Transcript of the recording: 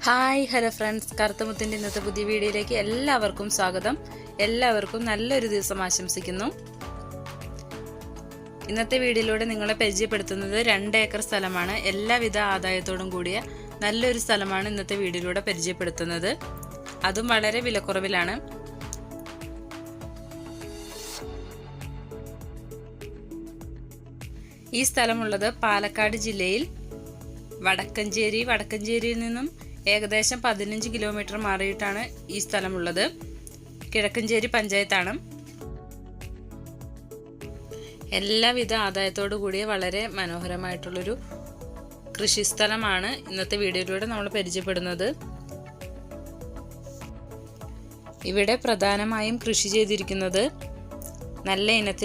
Hi hello friends, കറുത്തമുത്തിൻ്റെ ഇന്നത്തെ പുതിയ വീഡിയോയിലേക്ക് എല്ലാവർക്കും സ്വാഗതം. എല്ലാവർക്കും നല്ലൊരു ദിവസം ആശംസിക്കുന്നു. ഇന്നത്തെ വീഡിയോയിലൂടെ നിങ്ങളെ പരിചയപ്പെടുത്തുന്നത് 2 ഏക്കർ സ്ഥലമാണ്. എല്ലാവിധ ആദായത്തോടും കൂടിയ നല്ലൊരു സ്ഥലമാണ് ഇന്നത്തെ വീഡിയോയിലൂടെ പരിചയപ്പെടുത്തുന്നത്. അതും വളരെ വിലക്കുറവിലാണ്. ഈ സ്ഥലമുള്ളത് പാലക്കാട് ജില്ലയിൽ വടക്കഞ്ചേരിയിൽ നിന്നും ഏകദേശം 15 കിലോമീറ്റർ മാറിയിട്ടാണ് ഈ സ്ഥലമുള്ളത്. കിഴക്കഞ്ചേരി പഞ്ചായത്താണ്. എല്ലാവിധ ആദായത്തോടു കൂടിയ വളരെ മനോഹരമായിട്ടുള്ളൊരു കൃഷിസ്ഥലമാണ് ഇന്നത്തെ വീഡിയോയിലൂടെ നമ്മൾ പരിചയപ്പെടുന്നത്. ഇവിടെ പ്രധാനമായും കൃഷി ചെയ്തിരിക്കുന്നത് നല്ല ഇനത്തിൽ